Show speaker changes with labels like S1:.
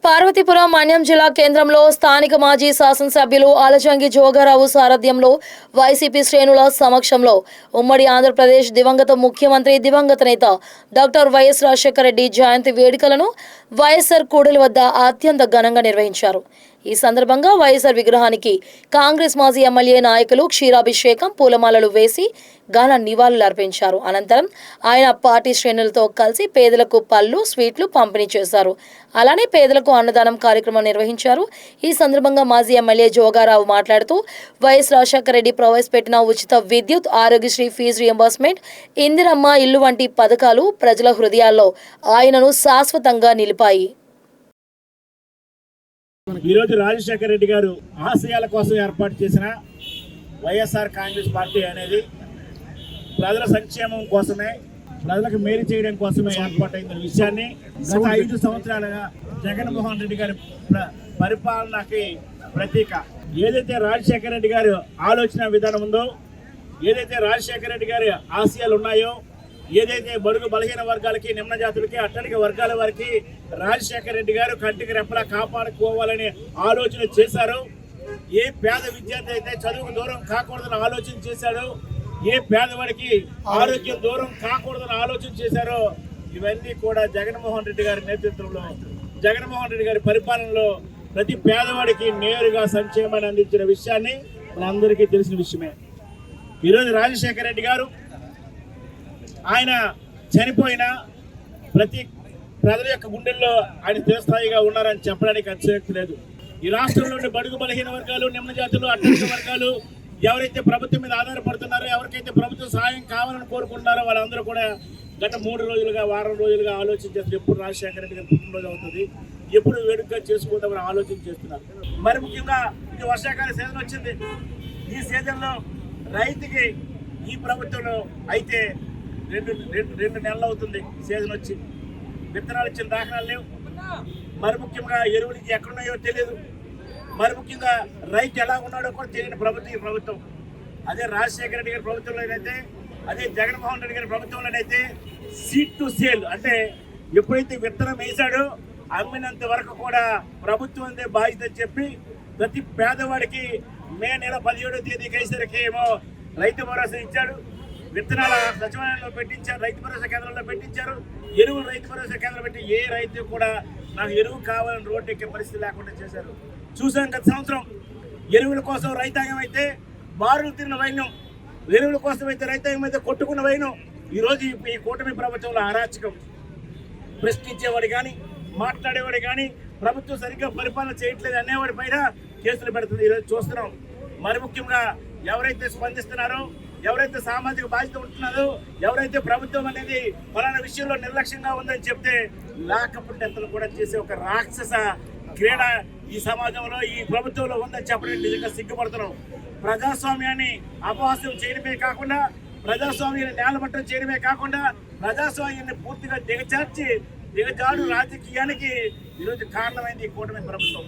S1: పార్వతీపురం మన్యం జిల్లా కేంద్రంలో స్థానిక మాజీ శాసనసభ్యులు ఆలజంగి జోగారావు సారథ్యంలో వైసీపీ శ్రేణుల సమక్షంలో ఉమ్మడి ఆంధ్రప్రదేశ్ దివంగత ముఖ్యమంత్రి దివంగత నేత డాక్టర్ వైఎస్ రాజశేఖర రెడ్డి జయంతి వేడుకలను వైఎస్ఆర్ కూడలి వద్ద అత్యంత ఘనంగా నిర్వహించారు. ఈ సందర్భంగా వైఎస్ఆర్ విగ్రహానికి కాంగ్రెస్ మాజీ ఎమ్మెల్యే నాయకులు క్షీరాభిషేకం, పూలమాలలు వేసి ఘన నివాళులు అర్పించారు. అనంతరం ఆయన పార్టీ శ్రేణులతో కలిసి పేదలకు పళ్ళు, స్వీట్లు పంపిణీ చేశారు. అలానే పేదలకు అన్నదానం కార్యక్రమం నిర్వహించారు. ఈ సందర్భంగా మాజీ ఎమ్మెల్యే జోగారావు మాట్లాడుతూ వైఎస్ రాజశేఖర రెడ్డి ప్రవేశపెట్టిన ఉచిత విద్యుత్, ఆరోగ్యశ్రీ, ఫీజు రియంబర్స్మెంట్, ఇందిరమ్మ ఇల్లు వంటి పథకాలు ప్రజల హృదయాల్లో ఆయనను శాశ్వతంగా నిలిపాయి.
S2: ఈరోజు రాజశేఖర రెడ్డి గారు ఆశయాల కోసం ఏర్పాటు చేసిన వైఎస్ఆర్ కాంగ్రెస్ పార్టీ అనేది ప్రజల సంక్షేమం కోసమే, ప్రజలకు మేలు చేయడం కోసమే ఏర్పాటైన విషయాన్ని గత 5 సంవత్సరాలుగా జగన్మోహన్ రెడ్డి గారి పరిపాలనకి ప్రతీక. ఏదైతే రాజశేఖర రెడ్డి గారు ఆలోచన విధానం ఉందో, ఏదైతే రాజశేఖర రెడ్డి గారి ఆశయాలు ఉన్నాయో, ఏదైతే బడుగు బలహీన వర్గాలకి, నిమ్న జాతులకి, అట్టడిక వర్గాల వారికి రాజశేఖర రెడ్డి గారు కంటికి రెప్పలా కాపాడుకోవాలని ఆలోచన చేశారు. ఏ పేద విద్యార్థి అయితే చదువుకు దూరం కాకూడదని ఆలోచన చేశాడు, ఏ పేదవాడికి ఆరోగ్యం దూరం కాకూడదని ఆలోచన చేశారో, ఇవన్నీ కూడా జగన్మోహన్ రెడ్డి గారి నేతృత్వంలో, జగన్మోహన్ రెడ్డి గారి పరిపాలనలో ప్రతి పేదవాడికి నేరుగా సంక్షేమాన్ని అందించిన విషయాన్ని మనందరికీ తెలిసిన విషయమే. ఈరోజు రాజశేఖర రెడ్డి గారు ఆయన చనిపోయిన ప్రతి ప్రజల యొక్క గుండెల్లో ఆయన చిరస్థాయిగా ఉన్నారని చెప్పడానికి అతిశయోక్తి లేదు. ఈ రాష్ట్రంలోని బడుగు బలహీన వర్గాలు, నిమ్న జాతులు, అట్టడిక వర్గాలు ఎవరైతే ప్రభుత్వం మీద ఆధారపడుతున్నారో, ఎవరికైతే ప్రభుత్వం సహాయం కావాలని కోరుకుంటున్నారో వాళ్ళందరూ కూడా గత 3 రోజులుగా, వారం రోజులుగా ఆలోచించేస్తారు. ఎప్పుడు రాజశేఖర రెడ్డి గారి పుట్టినరోజు అవుతుంది, ఎప్పుడు వేడుకగా చేసుకుంటామని ఆలోచన చేస్తున్నారు. మరి ముఖ్యంగా ఇది వర్షాకాల సీజన్ వచ్చింది. ఈ సీజన్లో రైతుకి ఈ ప్రభుత్వంలో అయితే రెండు నెలలు అవుతుంది సీజన్ వచ్చి, విత్తనాలు ఇచ్చిన దాఖలాలు లేవు. మరి ముఖ్యంగా ఎరువులకి ఎక్కడున్నాయో తెలియదు. మరి ముఖ్యంగా రైతు ఎలా ఉన్నాడో కూడా తెలియని ప్రభుత్వం ఈ ప్రభుత్వం. అదే రాజశేఖర రెడ్డి గారి ప్రభుత్వంలోనైతే, అదే జగన్మోహన్ రెడ్డి గారి ప్రభుత్వంలోనైతే సీడ్ టు సేల్, అంటే ఎప్పుడైతే విత్తనం వేశాడో అమ్మినంత వరకు కూడా ప్రభుత్వం అందే బాధ్యత చెప్పి ప్రతి పేదవాడికి మే నెల 17వ తేదీకి అయ్యేసరికి ఏమో రైతు భరోసా ఇచ్చాడు. విత్తనాల సచివాలయంలో పెట్టించారు, రైతు భరోసా కేంద్రంలో పెట్టించారు, ఎరువులు రైతు భరోసా కేంద్రం పెట్టి ఏ రైతు కూడా నాకు ఎరువు కావాలని రోడ్డు ఎక్కే పరిస్థితి లేకుండా చేశారు. చూసాం గత సంవత్సరం ఎరువుల కోసం రైతాంగం అయితే బారులు తిరిగిన వైన్యం, ఎరువుల కోసం అయితే రైతాంగం అయితే కొట్టుకున్న వైనం. ఈరోజు ఈ కూటమి ప్రభుత్వంలో అరాచకం. ప్రశ్నించేవాడు కానీ, మాట్లాడేవాడు కానీ, ప్రభుత్వం సరిగ్గా పరిపాలన చేయట్లేదు అనేవాడి పైన కేసులు పెడుతుంది. ఈరోజు చూస్తున్నాం. మరి ముఖ్యంగా ఎవరైతే స్పందిస్తున్నారో, ఎవరైతే సామాజిక బాధ్యత ఉంటున్నారో, ఎవరైతే ప్రభుత్వం అనేది ఫలానా విషయంలో నిర్లక్ష్యంగా ఉందని చెప్తే లాకపుట్టెంతలు కూడా చేసే ఒక రాక్షస క్రీడ ఈ సమాజంలో, ఈ ప్రభుత్వంలో ఉందని చెప్పడానికి నిజంగా సిగ్గుపడుతున్నాం. ప్రజాస్వామ్యాన్ని అపహాస్యం చేయడమే కాకుండా, ప్రజాస్వామ్యాన్ని నేలమట్టం చేయడమే కాకుండా, ప్రజాస్వామ్యాన్ని పూర్తిగా దిగజాడు రాజకీయానికి ఈరోజు కారణమైంది ఈ కూటమి ప్రభుత్వం.